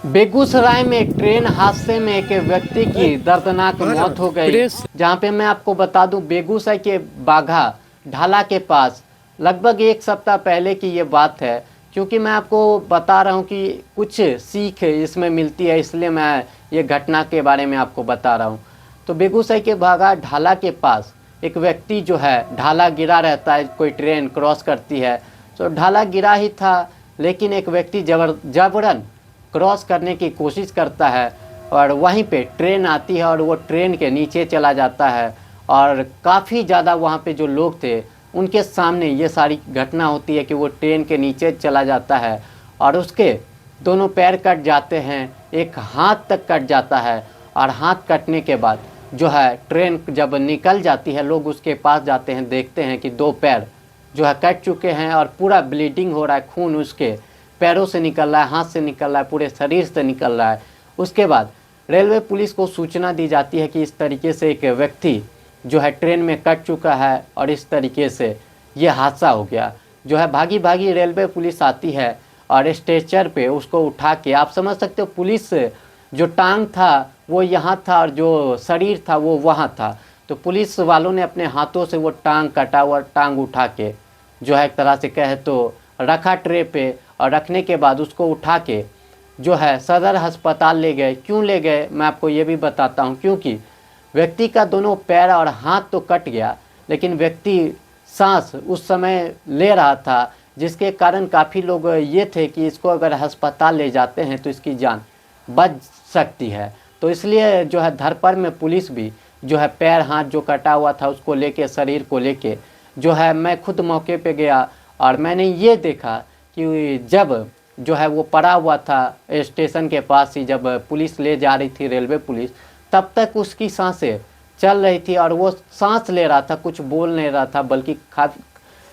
बेगूसराय में एक ट्रेन हादसे में एक व्यक्ति की दर्दनाक मौत हो गई। जहां पे मैं आपको बता दूं, बेगूसराय के बाघा ढाला के पास लगभग एक सप्ताह पहले की ये बात है। क्योंकि मैं आपको बता रहा हूं कि कुछ सीख इसमें मिलती है, इसलिए मैं ये घटना के बारे में आपको बता रहा हूं। तो बेगूसराय के बाघा ढाला के पास एक व्यक्ति जो है, ढाला गिरा रहता है, कोई ट्रेन क्रॉस करती है तो ढाला गिरा ही था, लेकिन एक व्यक्ति जबरन क्रॉस करने की कोशिश करता है और वहीं पे ट्रेन आती है और वो ट्रेन के नीचे चला जाता है। और काफ़ी ज़्यादा वहाँ पे जो लोग थे उनके सामने ये सारी घटना होती है कि वो ट्रेन के नीचे चला जाता है और उसके दोनों पैर कट जाते हैं, एक हाथ तक कट जाता है। और हाथ कटने के बाद जो है ट्रेन जब निकल जाती है, लोग उसके पास जाते हैं, देखते हैं कि दो पैर जो है कट चुके हैं और पूरा ब्लीडिंग हो रहा है, खून उसके पैरों से निकल रहा है, हाथ से निकल रहा है, पूरे शरीर से निकल रहा है। उसके बाद रेलवे पुलिस को सूचना दी जाती है कि इस तरीके से एक व्यक्ति जो है ट्रेन में कट चुका है और इस तरीके से ये हादसा हो गया। जो है भागी भागी रेलवे पुलिस आती है और स्ट्रेचर पे उसको उठा के, आप समझ सकते हो, पुलिस जो टांग था वो यहाँ था और जो शरीर था वो वहाँ था। तो पुलिस वालों ने अपने हाथों से वो टांग, कटा हुआ टांग उठा के जो है एक तरह से कहे तो रखा ट्रे पे, और रखने के बाद उसको उठा के जो है सदर अस्पताल ले गए। क्यों ले गए मैं आपको ये भी बताता हूँ। क्योंकि व्यक्ति का दोनों पैर और हाथ तो कट गया, लेकिन व्यक्ति सांस उस समय ले रहा था, जिसके कारण काफ़ी लोग ये थे कि इसको अगर अस्पताल ले जाते हैं तो इसकी जान बच सकती है। तो इसलिए जो है धरपर में पुलिस भी जो है पैर हाथ जो कटा हुआ था उसको लेके, शरीर को लेके जो है, मैं खुद मौके पे गया और मैंने ये देखा कि जब जो है वो पड़ा हुआ था स्टेशन के पास ही, जब पुलिस ले जा रही थी रेलवे पुलिस, तब तक उसकी सांसें चल रही थी और वो सांस ले रहा था, कुछ बोल नहीं रहा था, बल्कि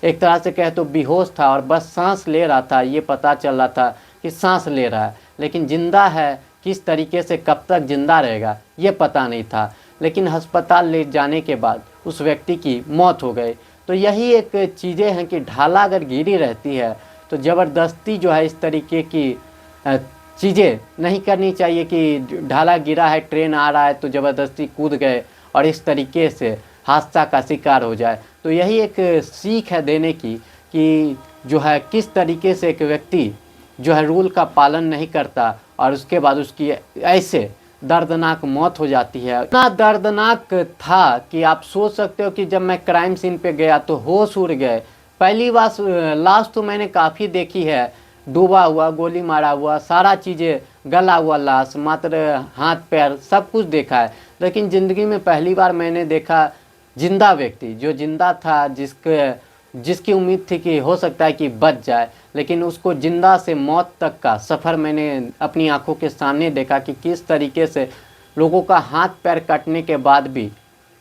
एक तरह से कहे तो बेहोश था और बस सांस ले रहा था। ये पता चल रहा था कि सांस ले रहा है, लेकिन ज़िंदा है किस तरीके से, कब तक ज़िंदा रहेगा ये पता नहीं था। लेकिन अस्पताल ले जाने के बाद उस व्यक्ति की मौत हो गई। तो यही एक चीज़ें हैं कि ढाला अगर गिरी रहती है तो ज़बरदस्ती जो है इस तरीके की चीज़ें नहीं करनी चाहिए कि ढाला गिरा है, ट्रेन आ रहा है तो ज़बरदस्ती कूद गए और इस तरीके से हादसा का शिकार हो जाए। तो यही एक सीख है देने की कि जो है किस तरीके से एक व्यक्ति जो है रूल का पालन नहीं करता और उसके बाद उसकी ऐसे दर्दनाक मौत हो जाती है। इतना दर्दनाक था कि आप सोच सकते हो कि जब मैं क्राइम सीन पे गया तो होश उड़ गए। पहली बार लाश तो मैंने काफ़ी देखी है, डूबा हुआ, गोली मारा हुआ, सारा चीज़ें गला हुआ लाश, मात्र हाथ पैर सब कुछ देखा है। लेकिन ज़िंदगी में पहली बार मैंने देखा जिंदा व्यक्ति, जो जिंदा था, जिसकी उम्मीद थी कि हो सकता है कि बच जाए, लेकिन उसको जिंदा से मौत तक का सफ़र मैंने अपनी आंखों के सामने देखा कि किस तरीके से लोगों का हाथ पैर कटने के बाद भी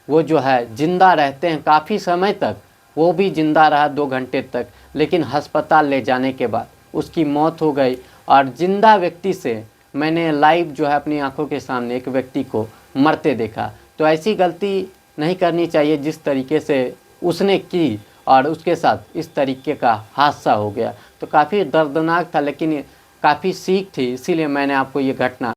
वो जो है जिंदा रहते हैं काफ़ी समय तक। वो भी जिंदा रहा 2 घंटे तक, लेकिन अस्पताल ले जाने के बाद उसकी मौत हो गई। और जिंदा व्यक्ति से मैंने लाइव जो है अपनी आंखों के सामने एक व्यक्ति को मरते देखा। तो ऐसी गलती नहीं करनी चाहिए जिस तरीके से उसने की और उसके साथ इस तरीके का हादसा हो गया। तो काफ़ी दर्दनाक था, लेकिन काफ़ी सीख थी, इसीलिए मैंने आपको ये घटना